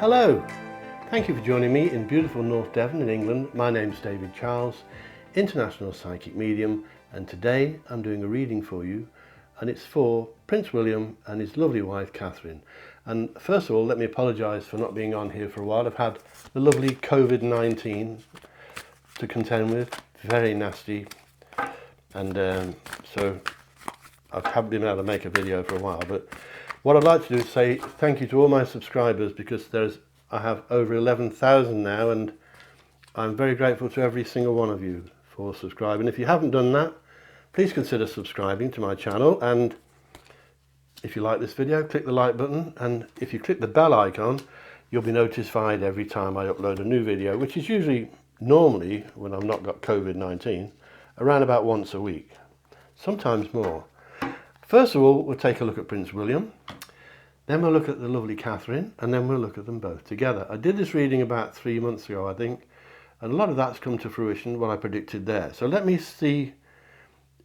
Hello, thank you for joining me in beautiful North Devon in England. My name's David Charles, International Psychic Medium, and today I'm doing a reading for you, and it's for Prince William and his lovely wife Catherine. And first of all, let me apologise for not being on here for a while. I've had the lovely COVID-19 to contend with, very nasty, and so I haven't been able to make a video for a while. But what I'd like to do is say thank you to all my subscribers, because I have over 11,000 now, and I'm very grateful to every single one of you for subscribing. If you haven't done that, please consider subscribing to my channel, and if you like this video, click the like button, and if you click the bell icon, you'll be notified every time I upload a new video, which is usually, normally, when I've not got COVID-19, around about once a week, sometimes more. First of all, we'll take a look at Prince William, then we'll look at the lovely Catherine, and then we'll look at them both together. I did this reading about 3 months ago, I think, and a lot of that's come to fruition, what I predicted there. So let me see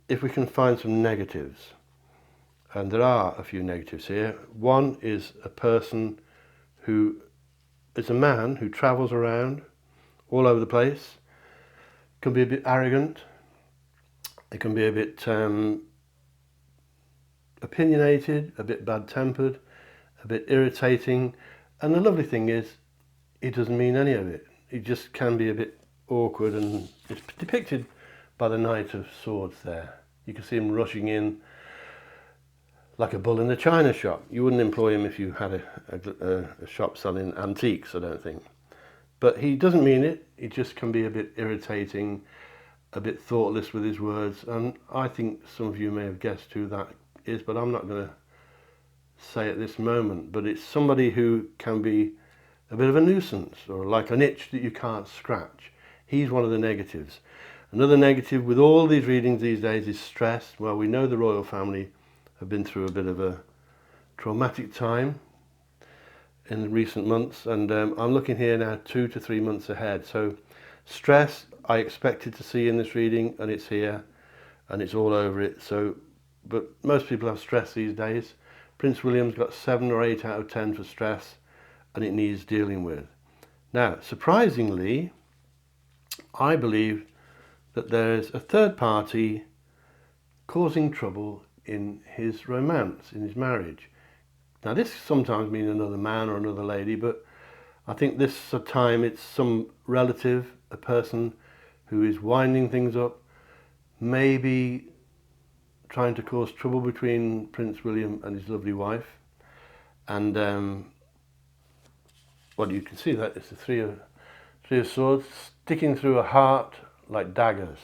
if we can find some negatives. And there are a few negatives here. One is a person who is a man who travels around all over the place, can be a bit arrogant, it can be a bit opinionated, a bit bad-tempered, a bit irritating, and the lovely thing is he doesn't mean any of it. He just can be a bit awkward, and it's depicted by the Knight of Swords there. You can see him rushing in like a bull in a china shop. You wouldn't employ him if you had a shop selling antiques, I don't think. But he doesn't mean it. He just can be a bit irritating, a bit thoughtless with his words, and I think some of you may have guessed who that is, but I'm not going to say at this moment. But it's somebody who can be a bit of a nuisance, or like an itch that you can't scratch. He's one of the negatives. Another negative with all these readings these days is stress. Well, we know the royal family have been through a bit of a traumatic time in recent months, and I'm looking here now 2 to 3 months ahead. So stress I expected to see in this reading, and it's here and it's all over it. So, but most people have stress these days. Prince William's got 7 or 8 out of 10 for stress, and it needs dealing with. Now, surprisingly, I believe that there's a third party causing trouble in his romance, in his marriage. Now, this sometimes means another man or another lady, but I think this time it's some relative, a person who is winding things up, maybe trying to cause trouble between Prince William and his lovely wife. And well, you can see that it's the three of swords sticking through a heart like daggers.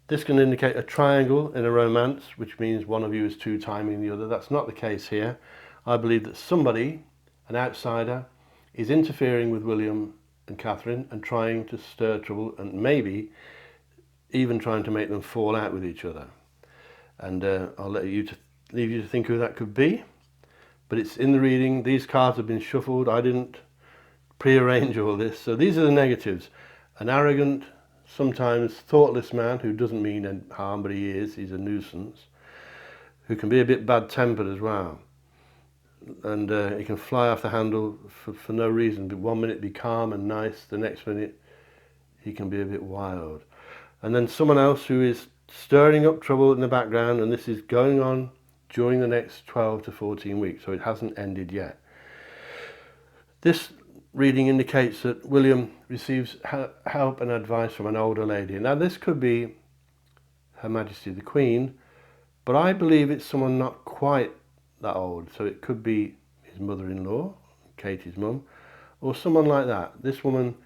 This can indicate a triangle in a romance, which means one of you is two-timing the other. That's not the case here. I believe that somebody, an outsider, is interfering with William and Catherine and trying to stir trouble, and maybe even trying to make them fall out with each other. And I'll leave you to think who that could be. But it's in the reading. These cards have been shuffled. I didn't prearrange all this. So these are the negatives. An arrogant, sometimes thoughtless man who doesn't mean any harm, but he is. He's a nuisance. Who can be a bit bad-tempered as well. And he can fly off the handle for no reason. But 1 minute be calm and nice. The next minute he can be a bit wild. And then someone else who is stirring up trouble in the background, and this is going on during the next 12 to 14 weeks, so it hasn't ended yet. This reading indicates that William receives help and advice from an older lady. Now, this could be Her Majesty the Queen, but I believe it's someone not quite that old, so it could be his mother-in-law, Katie's mum, or someone like that. This woman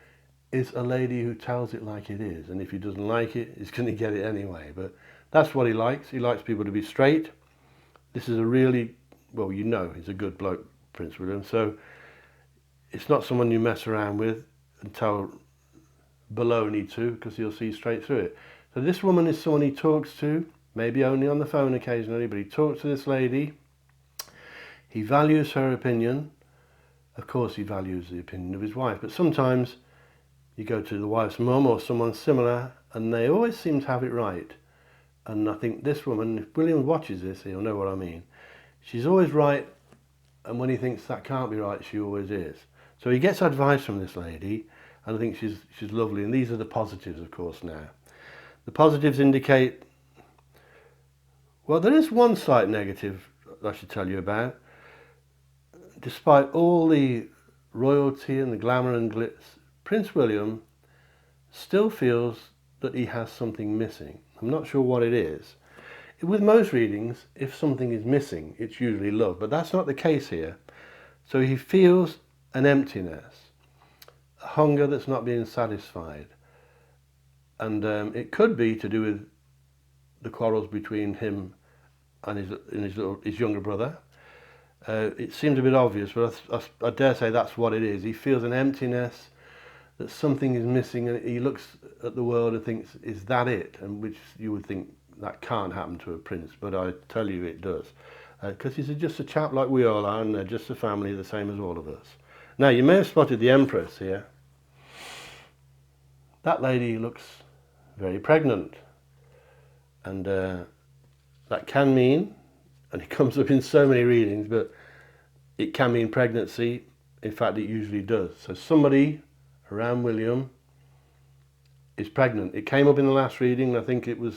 is a lady who tells it like it is, and if he doesn't like it, he's going to get it anyway. But that's what he likes. He likes people to be straight. This is a really, well, you know, he's a good bloke, Prince William, so it's not someone you mess around with and tell baloney to, because he'll see straight through it. So this woman is someone he talks to, maybe only on the phone occasionally, but he talks to this lady. He values her opinion. Of course, he values the opinion of his wife, but sometimes you go to the wife's mum or someone similar, and they always seem to have it right. And I think this woman, if William watches this, he'll know what I mean. She's always right, and when he thinks that can't be right, she always is. So he gets advice from this lady, and I think she's lovely. And these are the positives, of course, now. The positives indicate, well, there is one slight negative I should tell you about. Despite all the royalty and the glamour and glitz, Prince William still feels that he has something missing. I'm not sure what it is. With most readings, if something is missing, it's usually love, but that's not the case here. So he feels an emptiness, a hunger that's not being satisfied. And it could be to do with the quarrels between him and his younger brother. It seems a bit obvious, but I dare say that's what it is. He feels an emptiness, that something is missing, and he looks at the world and thinks, is that it? And which you would think that can't happen to a prince, but I tell you it does. Because he's just a chap like we all are, and they're just a family the same as all of us. Now, you may have spotted the Empress here. That lady looks very pregnant. And that can mean, and it comes up in so many readings, but it can mean pregnancy. In fact, it usually does. So somebody around William is pregnant. It came up in the last reading. I think it was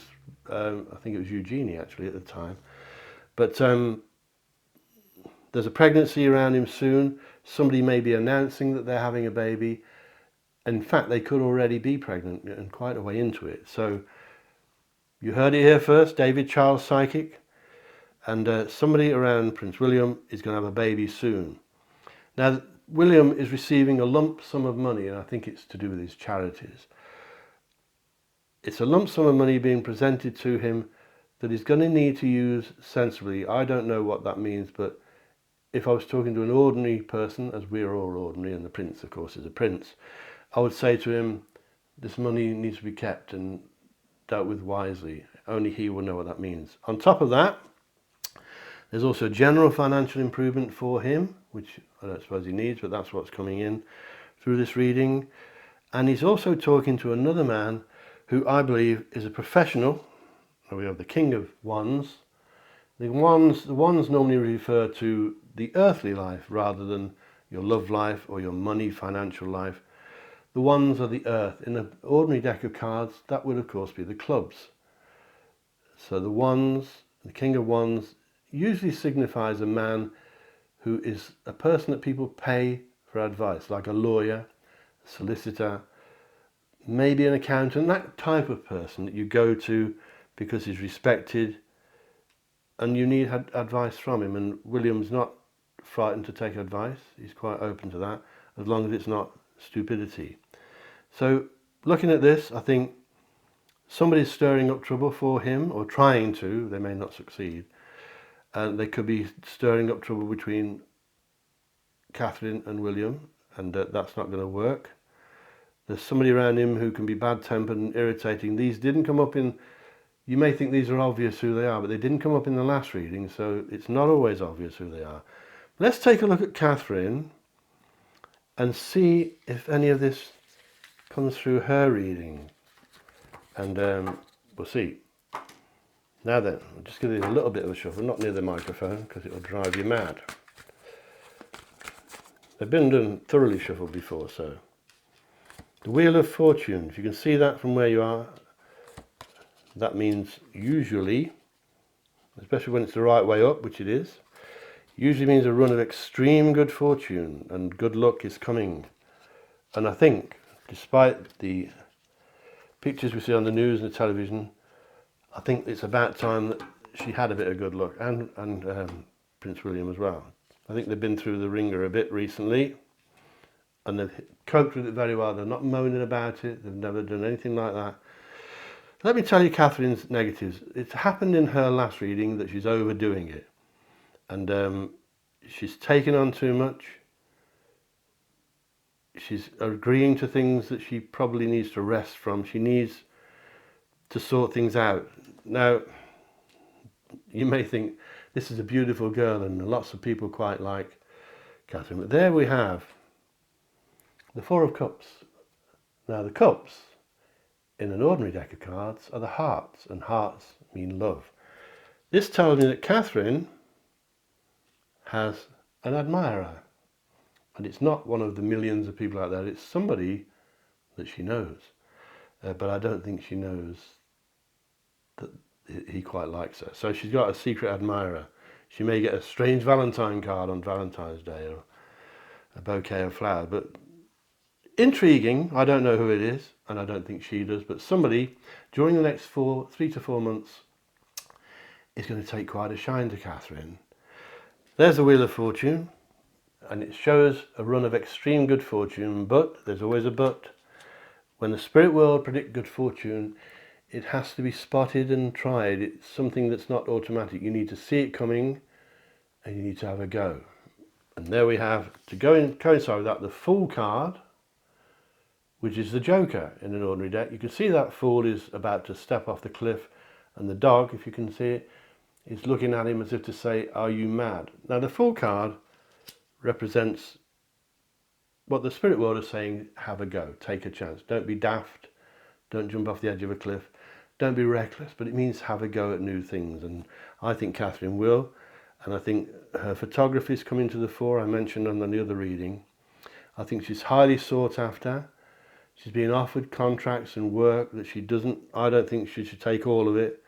Eugenie actually at the time. But there's a pregnancy around him soon. Somebody may be announcing that they're having a baby. In fact, they could already be pregnant and quite a way into it. So you heard it here first, David Charles Psychic. And somebody around Prince William is going to have a baby soon. Now, William is receiving a lump sum of money, and I think it's to do with his charities. It's a lump sum of money being presented to him that he's going to need to use sensibly. I don't know what that means, but if I was talking to an ordinary person, as we are all ordinary, and the prince, of course, is a prince, I would say to him, this money needs to be kept and dealt with wisely. Only he will know what that means. On top of that, there's also general financial improvement for him, which I don't suppose he needs, but that's what's coming in through this reading. And he's also talking to another man who I believe is a professional. We have the King of Wands. The wands normally refer to the earthly life rather than your love life or your money, financial life. The wands are the earth. In an ordinary deck of cards, that would of course be the clubs. So the wands, the King of Wands, usually signifies a man who is a person that people pay for advice, like a lawyer, a solicitor, maybe an accountant, that type of person that you go to because he's respected and you need advice from him. And William's not frightened to take advice. He's quite open to that, as long as it's not stupidity. So looking at this, I think somebody's stirring up trouble for him, or trying to. They may not succeed. And they could be stirring up trouble between Catherine and William, and that's not going to work. There's somebody around him who can be bad-tempered and irritating. These didn't come up in, you may think these are obvious who they are, but they didn't come up in the last reading, so it's not always obvious who they are. Let's take a look at Catherine and see if any of this comes through her reading. And we'll see. Now then, I'll just give it a little bit of a shuffle, not near the microphone because it will drive you mad. They've been done thoroughly shuffled before, so. The Wheel of Fortune, if you can see that from where you are, that means usually, especially when it's the right way up, which it is, usually means a run of extreme good fortune and good luck is coming. And I think, despite the pictures we see on the news and the television, I think it's about time that she had a bit of good luck, and Prince William as well. I think they've been through the ringer a bit recently, and they've coped with it very well. They're not moaning about it. They've never done anything like that. Let me tell you Catherine's negatives. It's happened in her last reading that she's overdoing it. And she's taken on too much. She's agreeing to things that she probably needs to rest from. She needs to sort things out. Now, you may think this is a beautiful girl and lots of people quite like Catherine. But there we have the Four of Cups. Now the cups in an ordinary deck of cards are the hearts, and hearts mean love. This tells me that Catherine has an admirer. And it's not one of the millions of people out there, it's somebody that she knows. But I don't think she knows that he quite likes her. So she's got a secret admirer. She may get a strange Valentine card on Valentine's Day or a bouquet of flowers, but intriguing. I don't know who it is, and I don't think she does, but somebody during the next 3 to 4 months is going to take quite a shine to Catherine. There's the Wheel of Fortune, and it shows a run of extreme good fortune, but there's always a but. When the spirit world predict good fortune, it has to be spotted and tried. It's something that's not automatic. You need to see it coming, and you need to have a go. And there we have, to go and coincide with that, the Fool card, which is the Joker in an ordinary deck. You can see that Fool is about to step off the cliff, and the dog, if you can see it, is looking at him as if to say, are you mad? Now the Fool card represents what the spirit world is saying, have a go, take a chance. Don't be daft, don't jump off the edge of a cliff, don't be reckless, but it means have a go at new things. And I think Catherine will, and I think her photography is coming to the fore. I mentioned on the other reading. I think she's highly sought after. She's being offered contracts and work that she doesn't. I don't think she should take all of it,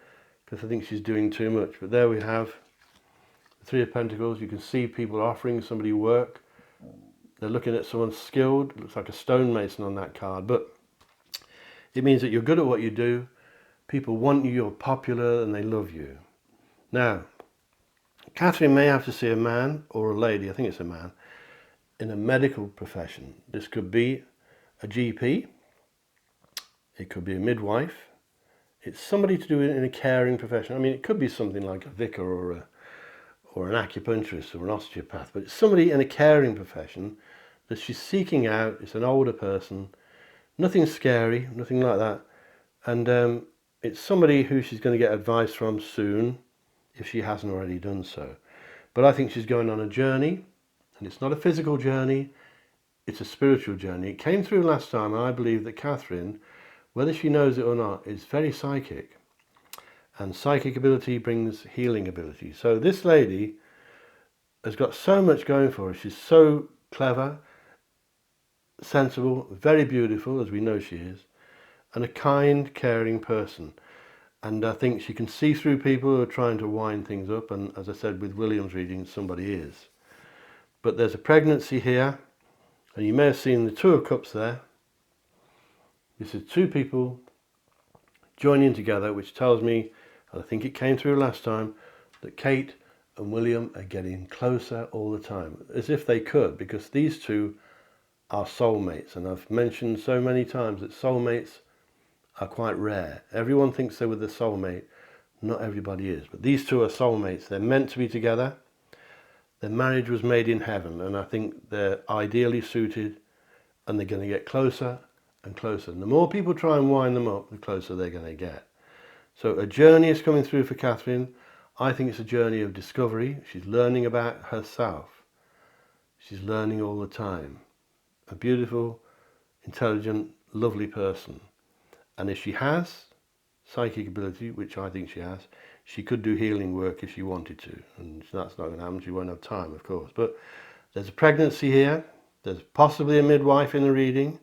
because I think she's doing too much. But there we have the Three of Pentacles. You can see people offering somebody work. They're looking at someone skilled. It looks like a stonemason on that card, but it means that you're good at what you do. People want you, you're popular, and they love you. Now, Catherine may have to see a man or a lady, I think it's a man, in a medical profession. This could be a GP, it could be a midwife, it's somebody to do it in a caring profession. I mean, it could be something like a vicar or an acupuncturist or an osteopath, but it's somebody in a caring profession that she's seeking out. It's an older person, nothing scary, nothing like that, and it's somebody who she's going to get advice from soon, if she hasn't already done so. But I think she's going on a journey, and it's not a physical journey, it's a spiritual journey. It came through last time, and I believe that Catherine, whether she knows it or not, is very psychic. And psychic ability brings healing ability. So this lady has got so much going for her. She's so clever, sensible, very beautiful, as we know she is, and a kind, caring person. And I think she can see through people who are trying to wind things up. And as I said with William's reading, somebody is. But there's a pregnancy here. And you may have seen the Two of Cups there. This is two people joining together, which tells me, and I think it came through last time, that Kate and William are getting closer all the time. As if they could, because these two are soulmates. And I've mentioned so many times that soulmates are quite rare. Everyone thinks they're with a soulmate. Not everybody is. But these two are soulmates. They're meant to be together. Their marriage was made in heaven. And I think they're ideally suited. And they're going to get closer and closer. And the more people try and wind them up, the closer they're going to get. So a journey is coming through for Catherine. I think it's a journey of discovery. She's learning about herself. She's learning all the time. A beautiful, intelligent, lovely person. And if she has psychic ability, which I think she has, she could do healing work if she wanted to. And that's not going to happen. She won't have time, of course. But there's a pregnancy here. There's possibly a midwife in the reading.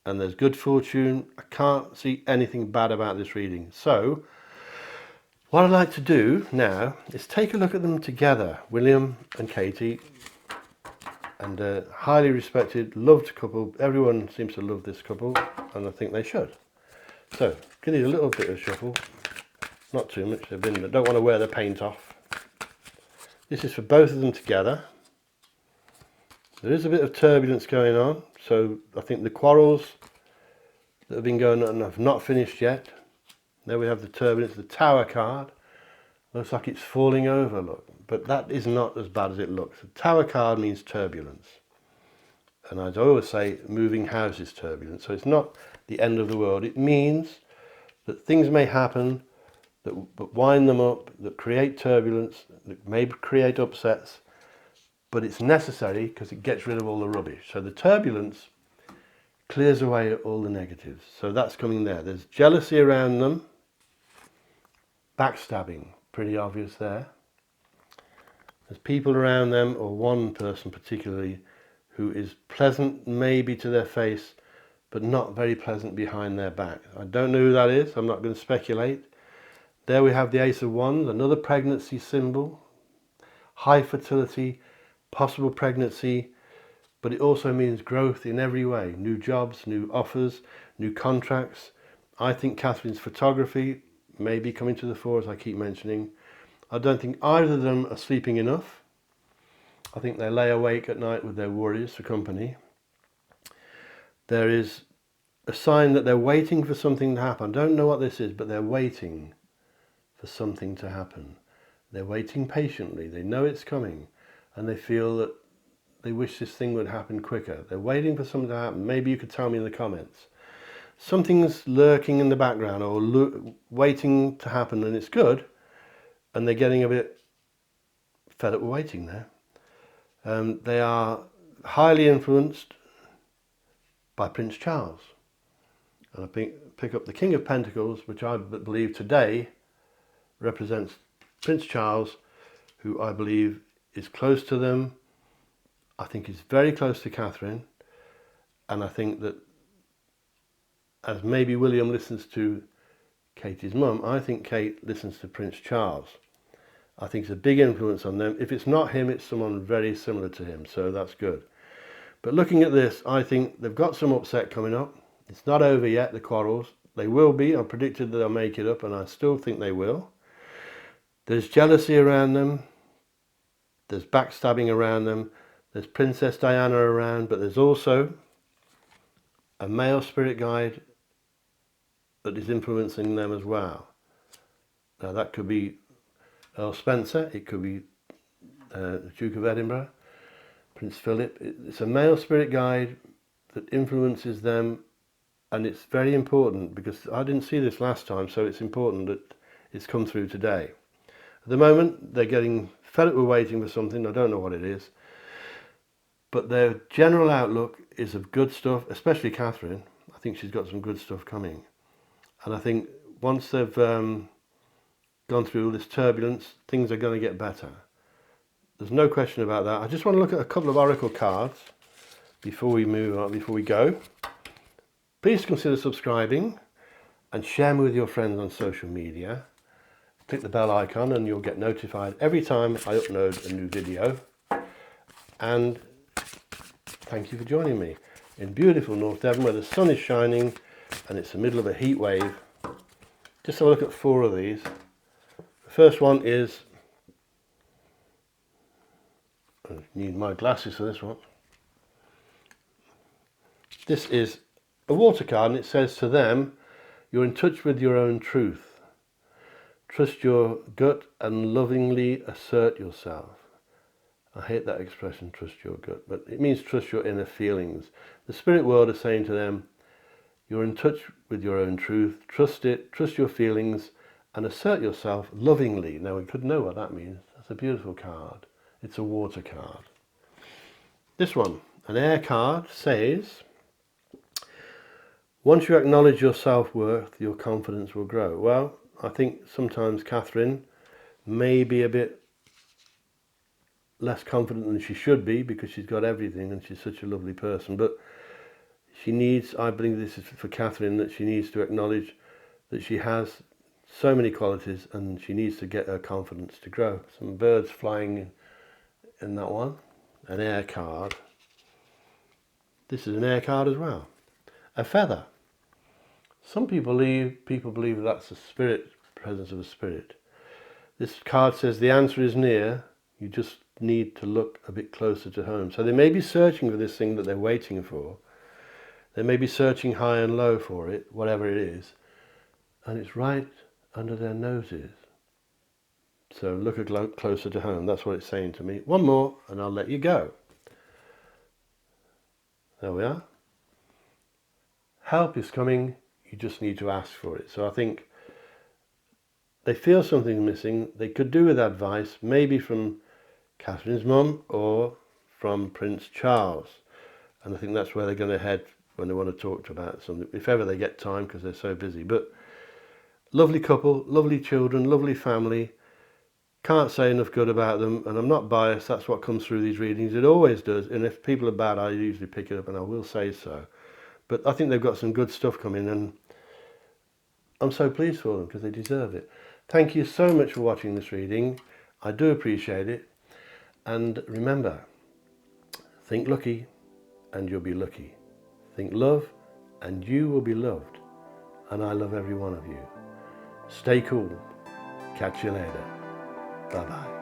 And there's good fortune. I can't see anything bad about this reading. So what I'd like to do now is take a look at them together, William and Katie. And a highly respected, loved couple. Everyone seems to love this couple, and I think they should. So, give it a little bit of shuffle, not too much. They don't want to wear the paint off. This is for both of them together. There is a bit of turbulence going on, so I think the quarrels that have been going on have not finished yet. There we have the turbulence, the Tower card. Looks like it's falling over, look. But that is not as bad as it looks. The Tower card means turbulence. And as I always say, moving house is turbulence. So it's not the end of the world. It means that things may happen that wind them up, that create turbulence, that may create upsets, but it's necessary because it gets rid of all the rubbish. So the turbulence clears away all the negatives. So that's coming there. There's jealousy around them, backstabbing, pretty obvious there. There's people around them, or one person particularly, who is pleasant maybe to their face, but not very pleasant behind their back. I don't know who that is. I'm not going to speculate. There we have the Ace of Wands, another pregnancy symbol. High fertility, possible pregnancy, but it also means growth in every way. New jobs, new offers, new contracts. I think Catherine's photography may be coming to the fore, as I keep mentioning. I don't think either of them are sleeping enough. I think they lay awake at night with their worries for company. There is a sign that they're waiting for something to happen. I don't know what this is, but they're waiting for something to happen. They're waiting patiently. They know it's coming, and they feel that they wish this thing would happen quicker. They're waiting for something to happen. Maybe you could tell me in the comments. Something's lurking in the background or waiting to happen, and it's good, and they're getting a bit fed up with waiting there. They are highly influenced by Prince Charles. And I pick up the King of Pentacles, which I believe today represents Prince Charles, who I believe is close to them. I think he's very close to Catherine. And I think that as maybe William listens to Katie's mum, I think Kate listens to Prince Charles. I think it's a big influence on them. If it's not him, it's someone very similar to him, so that's good. But looking at this, I think they've got some upset coming up. It's not over yet, the quarrels. They will be. I predicted that they'll make it up, and I still think they will. There's jealousy around them. There's backstabbing around them. There's Princess Diana around, but there's also a male spirit guide that is influencing them as well. Now that could be Earl Spencer, it could be the Duke of Edinburgh, Prince Philip. It's a male spirit guide that influences them, and it's very important because I didn't see this last time, so it's important that it's come through today. At the moment, they're getting fed up with waiting for something. I don't know what it is, but their general outlook is of good stuff, especially Catherine. I think she's got some good stuff coming, and I think once they've gone through all this turbulence, things are going to get better. There's no question about that. I just want to look at a couple of oracle cards before we move on, before we go. Please consider subscribing and share me with your friends on social media. Click the bell icon and you'll get notified every time I upload a new video. And thank you for joining me in beautiful North Devon, where the sun is shining and it's the middle of a heat wave. Just have a look at 4 of these. The first one is, I need my glasses for this one. This is a water card, and it says to them, you're in touch with your own truth. Trust your gut and lovingly assert yourself. I hate that expression, trust your gut, but it means trust your inner feelings. The spirit world is saying to them, you're in touch with your own truth, trust it, trust your feelings, and assert yourself lovingly. Now we could know what that means. That's a beautiful card. It's a water card. This one, an air card, says, once you acknowledge your self-worth, your confidence will grow. Well, I think sometimes Catherine may be a bit less confident than she should be because she's got everything and she's such a lovely person. But she needs, I believe this is for Catherine, that she needs to acknowledge that she has so many qualities and she needs to get her confidence to grow. Some birds flying in that one. An air card. This is an air card as well. A feather. Some people believe that's a spirit, presence of a spirit. This card says the answer is near. You just need to look a bit closer to home. So they may be searching for this thing that they're waiting for. They may be searching high and low for it, whatever it is, and it's right under their noses. So look closer to home. That's what it's saying to me. One more and I'll let you go. There we are. Help is coming. You just need to ask for it. So I think they feel something's missing. They could do with advice, maybe from Catherine's mum or from Prince Charles. And I think that's where they're going to head when they want to talk about something, if ever they get time, because they're so busy. But lovely couple, lovely children, lovely family. Can't say enough good about them, and I'm not biased. That's what comes through these readings. It always does. And if people are bad, I usually pick it up, and I will say so. But I think they've got some good stuff coming, and I'm so pleased for them because they deserve it. Thank you so much for watching this reading. I do appreciate it. And remember, think lucky and you'll be lucky. Think love and you will be loved. And I love every one of you. Stay cool. Catch you later. Bye-bye.